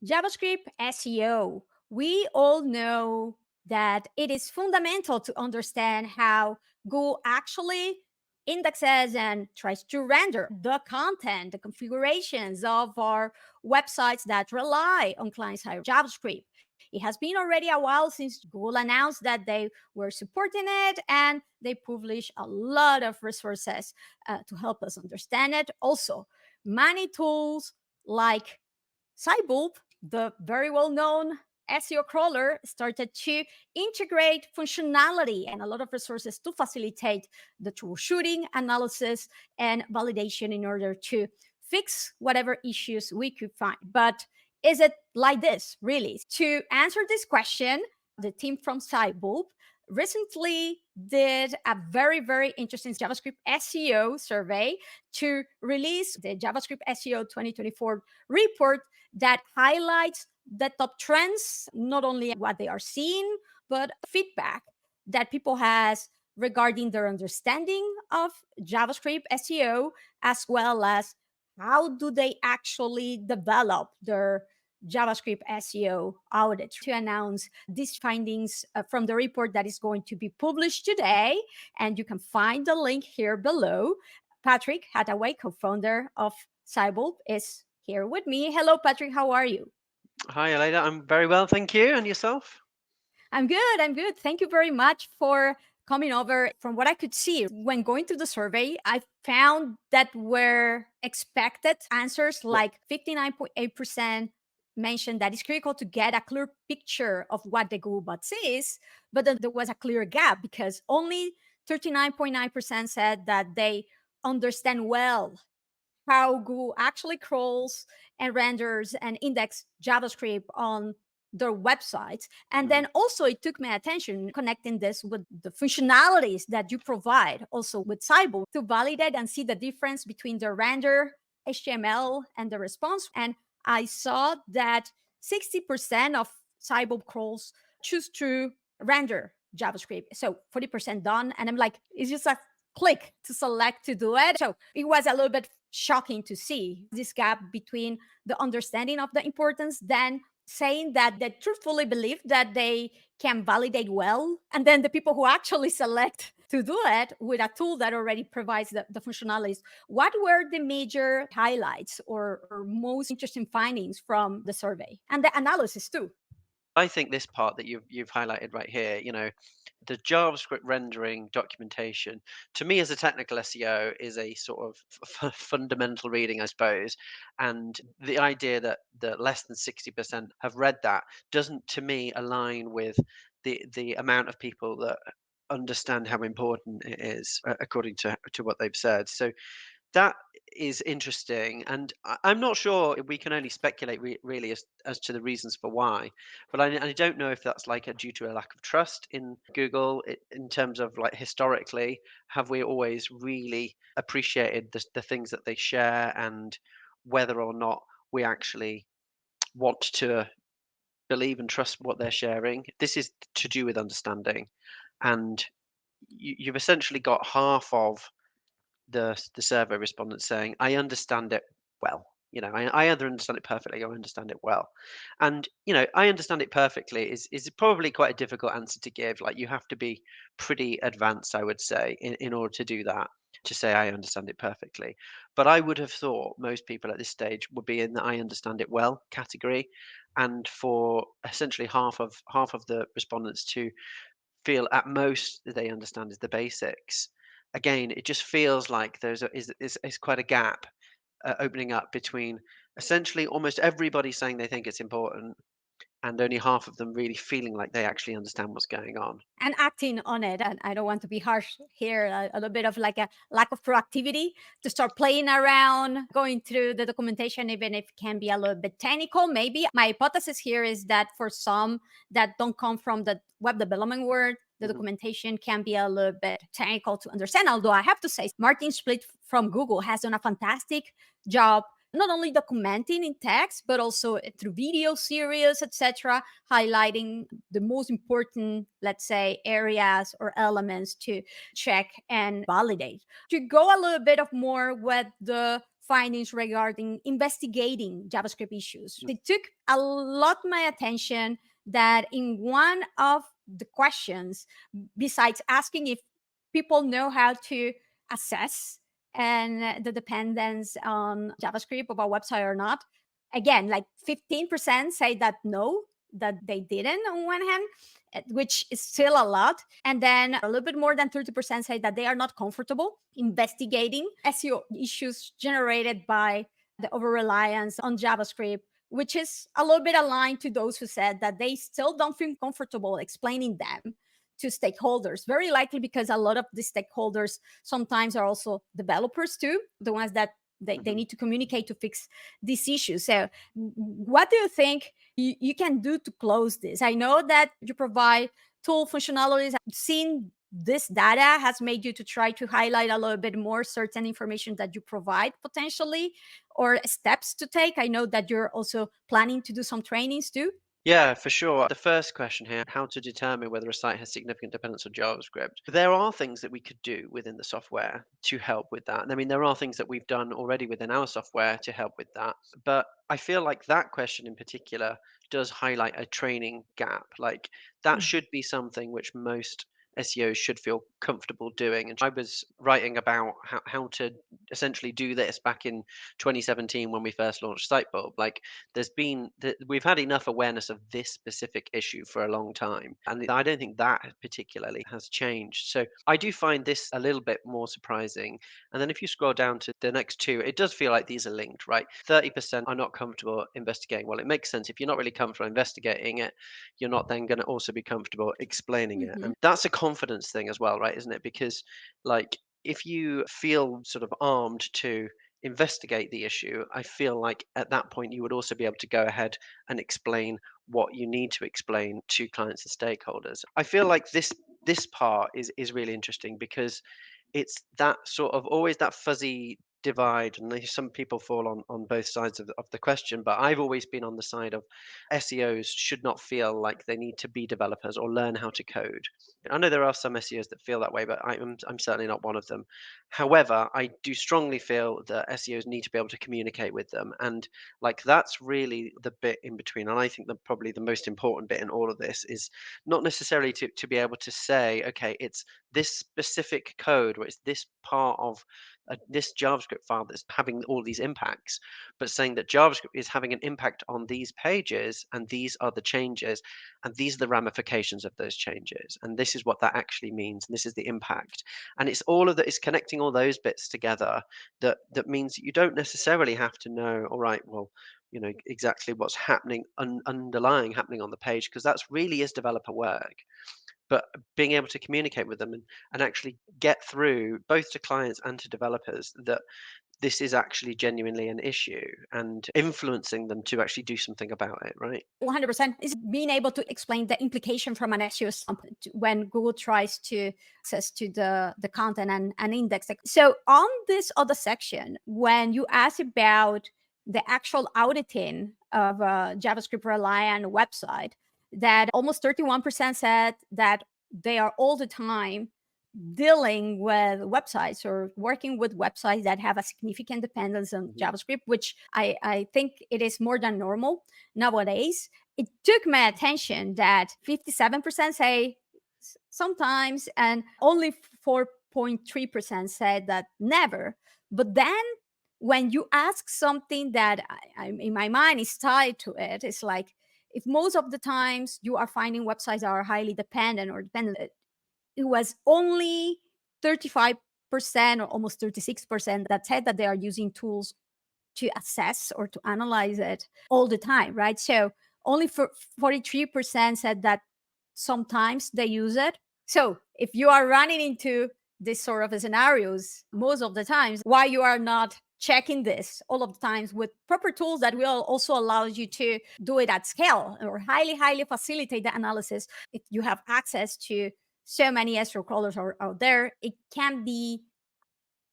JavaScript SEO. We all know that it is fundamental to understand how Google actually indexes and tries to render the content, the configurations of our websites that rely on client-side JavaScript. It has been already a while since Google announced that they were supporting it, and they publish a lot of resources to help us understand it. Also, many tools like Sitebulb, the very well-known SEO crawler, started to integrate functionality and a lot of resources to facilitate the troubleshooting, analysis, and validation in order to fix whatever issues we could find. But is it like this, really? To answer this question, the team from Sitebulb recently did a very, very interesting JavaScript SEO survey to release the JavaScript SEO 2024 report that highlights the top trends, not only what they are seeing, but feedback that people has regarding their understanding of JavaScript SEO, as well as how do they actually develop their JavaScript SEO audit to announce these findings from the report that is going to be published today. And you can find the link here below. Patrick Hathaway, co-founder of Sitebulb, is here with me. Hello, Patrick. How are you? Hi, Elena. I'm very well, thank you. And yourself? I'm good. I'm good. Thank you very much for coming over. From what I could see when going through the survey, I found that were expected answers Yeah. like 59.8% mentioned that it's critical to get a clear picture of what the Google bots is, but then there was a clear gap because only 39.9% said that they understand well how Google actually crawls and renders and index JavaScript on their websites. And Mhm. then also it took my attention connecting this with the functionalities that you provide also with Sitebulb to validate and see the difference between the render HTML and the response. And I saw that 60% of Sitebulb crawls choose to render JavaScript. So 40% done. And I'm like, it's just a click to select to do it. So it was a little bit shocking to see this gap between the understanding of the importance, then saying that they truthfully believe that they can validate well, and then the people who actually select to do it with a tool that already provides the functionalities. What were the major highlights or most interesting findings from the survey and the analysis too? I think this part that you've highlighted right here, the JavaScript rendering documentation, to me as a technical SEO, is a sort of fundamental reading, I suppose. And the idea that less than 60% have read that doesn't, to me, align with the amount of people that understand how important it is, according to what they've said. So that is interesting, and I'm not sure. We can only speculate really as to the reasons for why, but I don't know if that's like due to a lack of trust in Google in terms of like historically, have we always really appreciated the things that they share, and whether or not we actually want to believe and trust what they're sharing. This is to do with understanding, and you've essentially got half of the survey respondents saying, "I understand it well." I either understand it perfectly or I understand it well. And I understand it perfectly is probably quite a difficult answer to give. Like you have to be pretty advanced, I would say, in order to do that, to say I understand it perfectly. But I would have thought most people at this stage would be in the I understand it well category. And for essentially half of the respondents to feel at most that they understand is the basics. Again, it just feels like is quite a gap opening up between essentially almost everybody saying they think it's important and only half of them really feeling like they actually understand what's going on. And acting on it. And I don't want to be harsh here, a little bit of like a lack of proactivity to start playing around, going through the documentation, even if it can be a little bit technical. Maybe my hypothesis here is that for some that don't come from the web development world, the Mhm. documentation can be a little bit technical to understand. Although I have to say, Martin Split from Google has done a fantastic job not only documenting in text but also through video series, etc., highlighting the most important, let's say, areas or elements to check and validate. To go a little bit of more with the findings regarding investigating JavaScript issues. It took a lot my attention that in one of the questions, besides asking if people know how to assess and the dependence on JavaScript of a website or not, again, like 15% say that no, that they didn't on one hand, which is still a lot. And then a little bit more than 30% say that they are not comfortable investigating SEO issues generated by the over reliance on JavaScript, which is a little bit aligned to those who said that they still don't feel comfortable explaining them to stakeholders. Very likely because a lot of the stakeholders sometimes are also developers too, the ones that they need to communicate to fix these issues. So what do you think you can do to close this? I know that you provide tool functionalities. Seeing this data has made you to try to highlight a little bit more certain information that you provide potentially, or steps to take. I know that you're also planning to do some trainings too. Yeah, for sure. The first question here, how to determine whether a site has significant dependence on JavaScript. There are things that we could do within the software to help with that. I mean, there are things that we've done already within our software to help with that. But I feel like that question in particular does highlight a training gap. Like that Mhm. should be something which most SEOs should feel comfortable doing. And I was writing about how to essentially do this back in 2017 when we first launched Sitebulb. Like we've had enough awareness of this specific issue for a long time, and I don't think that particularly has changed. So I do find this a little bit more surprising. And then if you scroll down to the next two, it does feel like these are linked, right? 30% are not comfortable investigating. Well, it makes sense. If you're not really comfortable investigating it, you're not then going to also be comfortable explaining it, Mhm. and that's a confidence thing as well, right? Isn't it? Because like if you feel sort of armed to investigate the issue, I feel like at that point you would also be able to go ahead and explain what you need to explain to clients and stakeholders. I feel like this part is really interesting because it's that sort of always that fuzzy divide, and some people fall on both sides of the question, but I've always been on the side of SEOs should not feel like they need to be developers or learn how to code. I know there are some SEOs that feel that way, but I'm certainly not one of them. However, I do strongly feel that SEOs need to be able to communicate with them, and like that's really the bit in between. And I think that probably the most important bit in all of this is not necessarily to be able to say, okay, it's this specific code or it's this part of this JavaScript file that's having all these impacts, but saying that JavaScript is having an impact on these pages and these are the changes and these are the ramifications of those changes and this is what that actually means and this is the impact, and it's all of that is connecting all those bits together that means that you don't necessarily have to know, all right, well, exactly what's happening underlying happening on the page, because that's really is developer work, but being able to communicate with them and actually get through both to clients and to developers that this is actually genuinely an issue and influencing them to actually do something about it, right? 100% is being able to explain the implication from an SEO standpoint when Google tries to access to the content and index it. So on this other section, when you ask about the actual auditing of a JavaScript reliant website, that almost 31% said that they are all the time dealing with websites or working with websites that have a significant dependence on Mhm. JavaScript, which I think it is more than normal nowadays. It took my attention that 57% say sometimes, and only 4.3% said that never. But then when you ask something that in my mind is tied to it, it's like if most of the times you are finding websites that are highly dependent or dependent, it was only 35% or almost 36% that said that they are using tools to assess or to analyze it all the time, right? So only for 43% said that sometimes they use it. So if you are running into this sort of scenarios most of the times, why you are not checking this all of the times with proper tools that will also allow you to do it at scale or highly facilitate the analysis. If you have access to so many SEO crawlers out there, it can be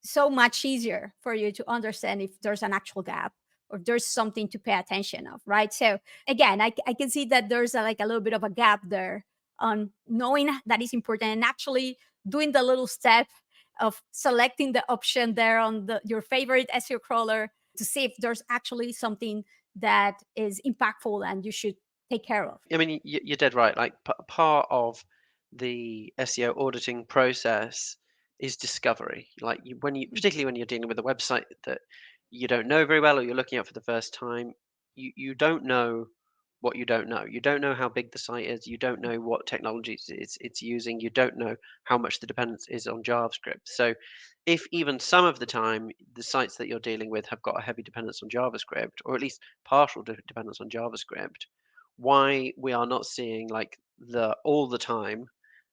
so much easier for you to understand if there's an actual gap or there's something to pay attention of, right? So again, I can see that there's like a little bit of a gap there on knowing that is important and actually doing the little step of selecting the option there on your favorite SEO crawler to see if there's actually something that is impactful and you should take care of. I mean, you're dead right. Like part of the SEO auditing process is discovery. Like when you, particularly when you're dealing with a website that you don't know very well or you're looking at for the first time, you don't know what you don't know. You don't know how big the site is. You don't know what technologies it's using. You don't know how much the dependence is on JavaScript. So, if even some of the time the sites that you're dealing with have got a heavy dependence on JavaScript, or at least partial dependence on JavaScript, why we are not seeing like the all the time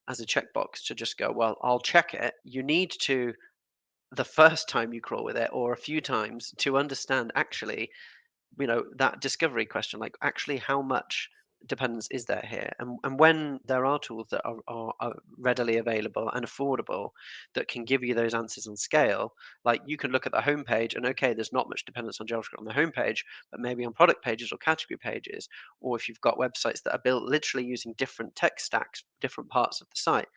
as a checkbox to just go, well, I'll check it. You need to the first time you crawl with it or a few times to understand actually, that discovery question, like actually how much dependence is there here? And when there are tools that are readily available and affordable that can give you those answers on scale, like you can look at the homepage and okay, there's not much dependence on JavaScript on the homepage, but maybe on product pages or category pages, or if you've got websites that are built literally using different tech stacks, different parts of the site,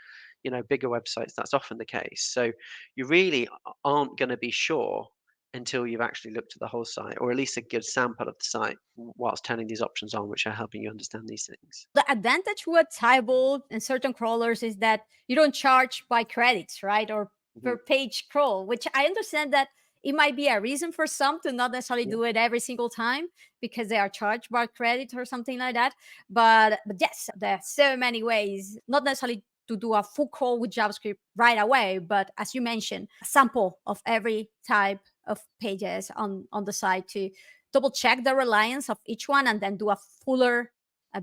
bigger websites, that's often the case. So you really aren't going to be sure until you've actually looked at the whole site, or at least a good sample of the site, whilst turning these options on, which are helping you understand these things. The advantage with Sitebulb and certain crawlers is that you don't charge by credits, right? Or Hmm. per page crawl, which I understand that it might be a reason for some to not necessarily Yeah. do it every single time because they are charged by credit or something like that. But yes, there are so many ways, not necessarily to do a full crawl with JavaScript right away, but as you mentioned, a sample of every type of pages on the site to double check the reliance of each one and then do a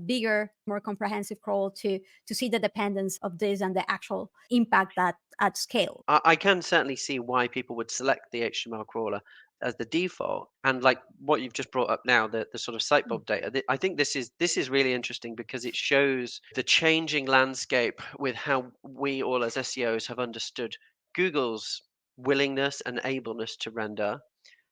bigger, more comprehensive crawl to see the dependence of this and the actual impact that at scale. I can certainly see why people would select the HTML crawler as the default. And like what you've just brought up now, the sort of Mm. sitebulb data, I think this is really interesting because it shows the changing landscape with how we all as SEOs have understood Google's willingness and ableness to render,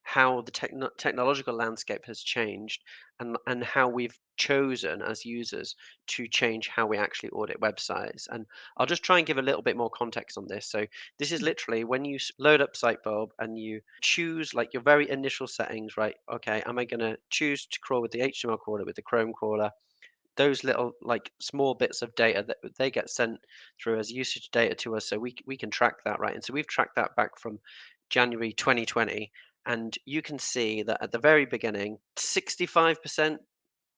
how the technological landscape has changed, and how we've chosen as users to change how we actually audit websites. And I'll just try and give a little bit more context on this. So this is Mm. literally when you load up Sitebulb and you choose like your very initial settings, right? Okay, am I going to choose to crawl with the HTML crawler, with the Chrome crawler? Those little like small bits of data that they get sent through as usage data to us, so we can track that, right? And so we've tracked that back from January 2020, and you can see that at the very beginning, 65%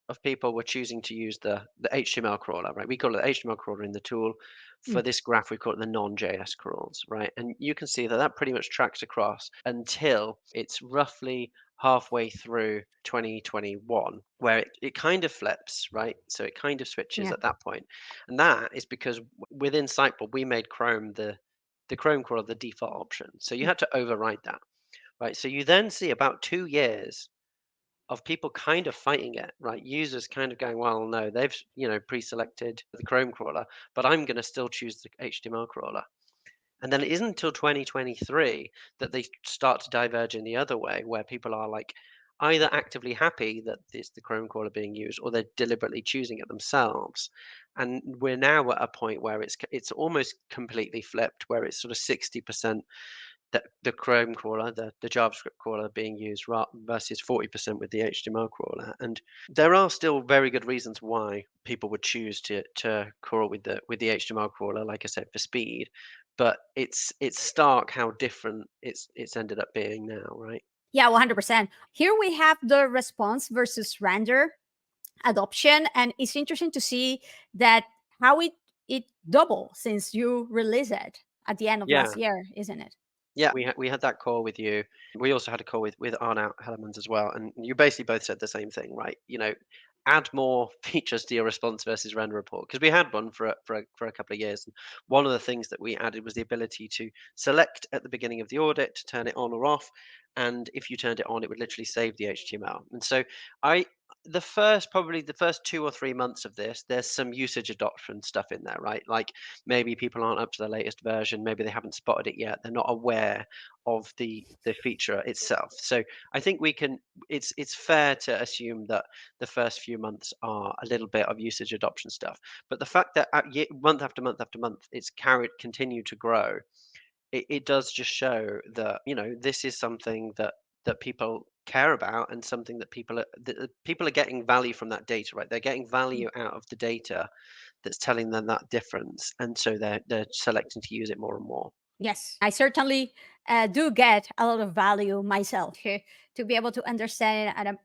of people were choosing to use the HTML crawler, right? We call it the HTML crawler in the tool. For Mm. this graph, we call it the non-JS crawls, right? And you can see that that pretty much tracks across until it's roughly halfway through 2021, where it kind of flips, right? So it kind of switches Yeah. at that point. And that is because within Sitebulb, we made Chrome the Chrome crawler the default option. So you Mm. had to override that, right? So you then see about 2 years of people kind of fighting it, right? Users kind of going, well, no, they've pre-selected the Chrome crawler, but I'm going to still choose the HTML crawler. And then it isn't until 2023 that they start to diverge in the other way, where people are like either actively happy that it's the Chrome crawler being used, or they're deliberately choosing it themselves. And we're now at a point where it's almost completely flipped, where it's sort of 60% the Chrome crawler, the JavaScript crawler being used versus 40% with the HTML crawler. And there are still very good reasons why people would choose to crawl with the HTML crawler, like I said, for speed. But it's stark how different it's ended up being now, right? Yeah, 100%. Here we have the response versus render adoption, and it's interesting to see that how it double since you released it at the end of Yeah. last year, isn't it? Yeah, we had that call with you. We also had a call with Arnaut Hellemans as well, and you basically both said the same thing, right? Add more features to your response versus render report, because we had one for a couple of years. And one of the things that we added was the ability to select at the beginning of the audit to turn it on or off, and if you turned it on, it would literally save the HTML. And so I probably the first 2 or 3 months of this, there's some usage adoption stuff in there, right? Like maybe people aren't up to the latest version, maybe they haven't spotted it yet, they're not aware of the feature itself. So I think it's fair to assume that the first few months are a little bit of usage adoption stuff, but the fact that month after month after month it's continued to grow it does just show that, this is something that people care about, and something that people are getting value from that data, right? They're getting Mm. value out of the data that's telling them that difference, and so they're selecting to use it more and more. Yes, I certainly do get a lot of value myself to be able to understand at a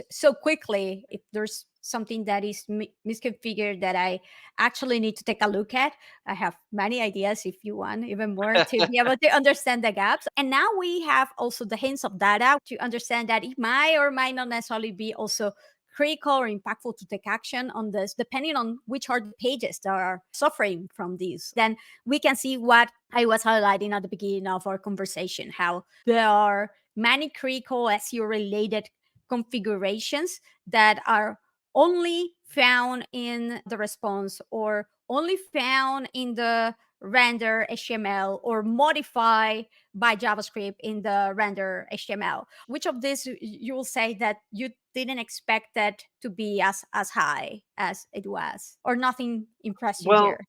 so quickly if there's something that is misconfigured that I actually need to take a look at. I have many ideas if you want even more to be able to understand the gaps. And now we have also the hints of data to understand that it might or might not necessarily be also critical or impactful to take action on this, depending on which are the pages that are suffering from this. Then we can see what I was highlighting at the beginning of our conversation, how there are many critical SEO related configurations that are only found in the response or only found in the render HTML or modify by JavaScript in the render HTML. Which of these you will say that you didn't expect that to be as high as it was, or nothing impressed you Well, here?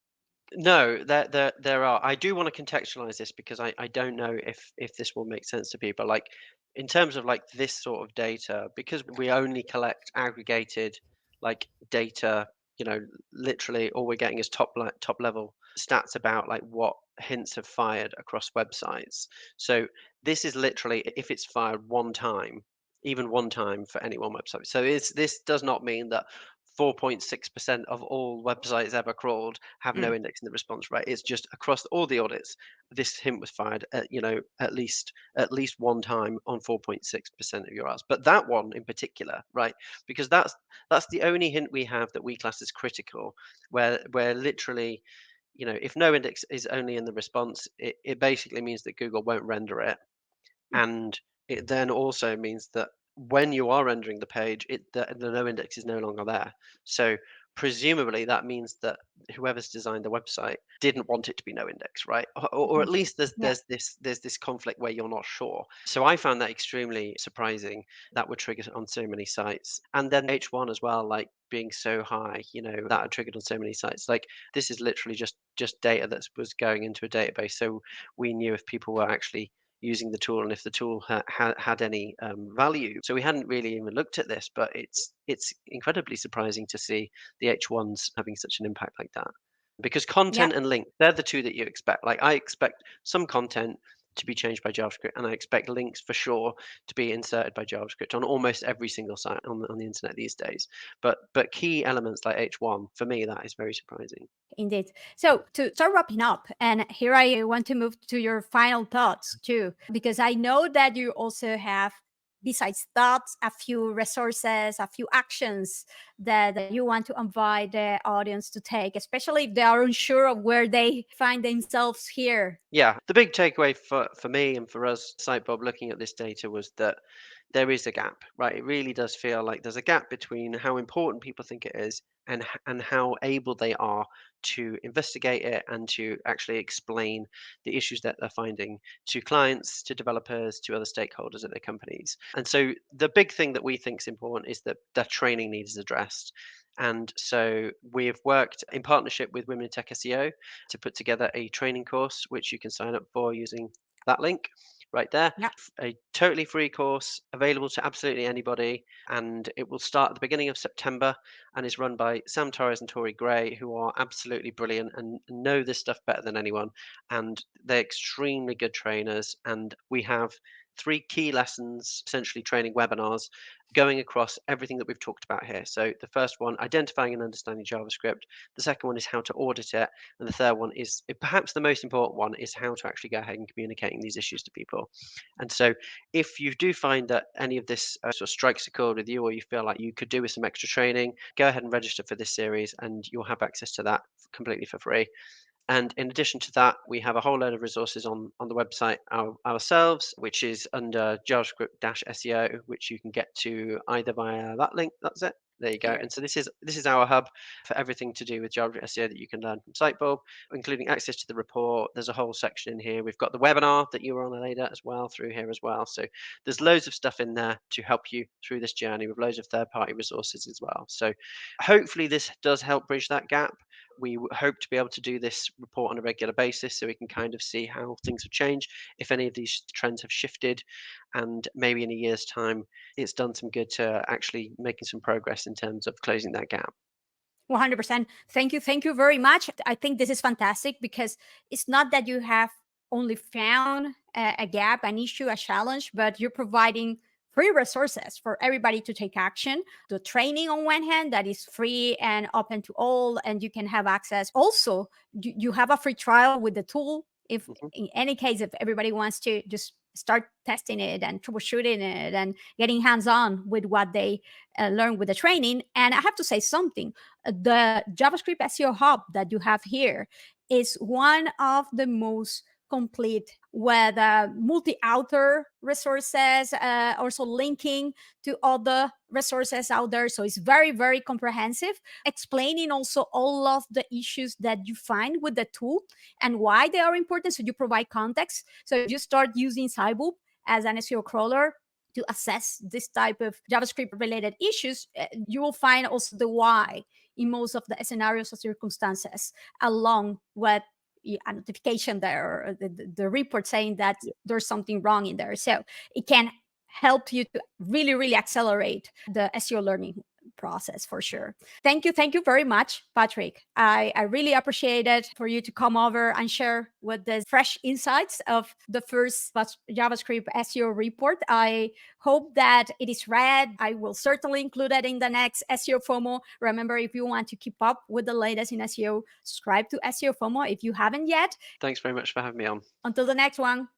no, there are. I do want to contextualize this because I don't know if this will make sense to people. Like, in terms of like this sort of data, because we only collect aggregated like data, literally all we're getting is top level stats about like what hints have fired across websites. So this is literally if it's fired one time, even one time for any one website. So this does not mean that 4.6% of all websites ever crawled have no Mm, index in the response rate. It's just across all the audits, this hint was fired at, at least one time on 4.6% of URLs. But that one in particular, right? Because that's the only hint we have that we class as critical, where literally, if no index is only in the response, it basically means that Google won't render it, mm, and it then also means that when you are rendering the page, the no index is no longer there. So presumably that means that whoever's designed the website didn't want it to be no index, right? Or at mhm. least there's Yeah, there's this there's this conflict where you're not sure. So I found that extremely surprising. That would trigger on so many sites, and then H1 as well, like being so high, that are triggered on so many sites. Like, this is literally just data that was going into a database, so we knew if people were actually using the tool and if the tool had any value. So we hadn't really even looked at this, but it's incredibly surprising to see the H1s having such an impact like that. Because yeah. content and link, they're the two that you expect. Like, I expect some content to be changed by JavaScript, and I expect links for sure to be inserted by JavaScript on almost every single site on the internet these days. But key elements like H1, for me, that is very surprising. Indeed. So to start wrapping up, and here I want to move to your final thoughts too, because I know that you also have, besides thoughts, a few resources, a few actions that you want to invite the audience to take, especially if they are unsure of where they find themselves here. Yeah, the big takeaway for me and for us, Sitebob, looking at this data was that there is a gap, right? It really does feel like there's a gap between how important people think it is and how able they are to investigate it and to actually explain the issues that they're finding to clients, to developers, to other stakeholders at their companies. And so the big thing that we think is important is that their training needs addressed. And so we've worked in partnership with Women in Tech SEO to put together a training course, which you can sign up for using that link right there. Yeah. A totally free course available to absolutely anybody, and it will start at the beginning of September and is run by Sam Torres and Tori Gray, who are absolutely brilliant and know this stuff better than anyone. And they're extremely good trainers. And we have three key lessons, essentially training webinars, going across everything that we've talked about here. So the first one, identifying and understanding JavaScript. The second one is how to audit it. And the third one is, perhaps the most important one, is how to actually go ahead and communicating these issues to people. And so if you do find that any of this sort of strikes a chord with you, or you feel like you could do with some extra training, go ahead and register for this series and you'll have access to that completely for free. And in addition to that, we have a whole load of resources on the website ourselves, which is under JavaScript SEO, which you can get to either via that link. That's it. There you go. Here. And so this is our hub for everything to do with JavaScript SEO that you can learn from Sitebulb, including access to the report. There's a whole section in here. We've got the webinar that you were on later as well through here as well. So there's loads of stuff in there to help you through this journey with loads of third-party resources as well. So hopefully this does help bridge that gap. We hope to be able to do this report on a regular basis so we can kind of see how things have changed, if any of these trends have shifted, and maybe in a year's time, it's done some good to actually making some progress in terms of closing that gap. 100%. Thank you. Thank you very much. I think this is fantastic because it's not that you have only found a gap, an issue, a challenge, but you're providing free resources for everybody to take action. The training, on one hand, that is free and open to all, and you can have access. Also, you have a free trial with the tool. If Mhm. in any case, if everybody wants to just start testing it and troubleshooting it and getting hands on with what they learn with the training. And I have to say something, the JavaScript SEO Hub that you have here is one of the most complete with multi-author resources, also linking to other resources out there. So it's very, very comprehensive, explaining also all of the issues that you find with the tool and why they are important. So you provide context. So if you start using Sitebulb as an SEO crawler to assess this type of JavaScript related issues, you will find also the why in most of the scenarios or circumstances, along with a notification there or the report saying that Yeah. there's something wrong in there. So it can help you to really, really accelerate the SEO learning process for sure. Thank you. Thank you very much, Patrick. I really appreciate it for you to come over and share with the fresh insights of the first JavaScript SEO report. I hope that it is read. I will certainly include it in the next SEO FOMO. Remember, if you want to keep up with the latest in SEO, subscribe to SEO FOMO if you haven't yet. Thanks very much for having me on. Until the next one.